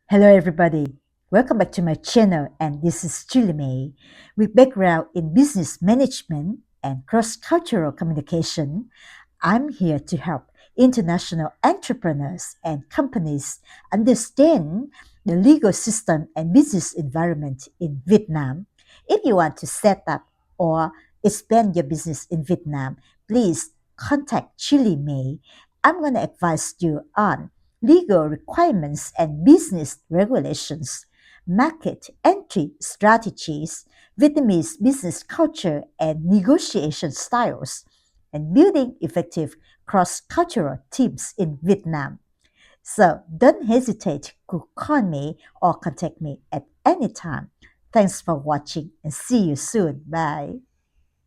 Hello, everybody. Welcome back to my channel, and this is Julie May. With background in business management and cross-cultural communication, I'm here to help international entrepreneurs and companies understand the legal system and business environment in Vietnam. If you want to set up or expand your business in Vietnam, please contact Chili May. I'm going to advise you on legal requirements and business regulations, market entry strategies, Vietnamese business culture and negotiation styles, and building effective cross cultural teams in Vietnam. So don't hesitate to call me or contact me at any time. Thanks for watching and see you soon. Bye.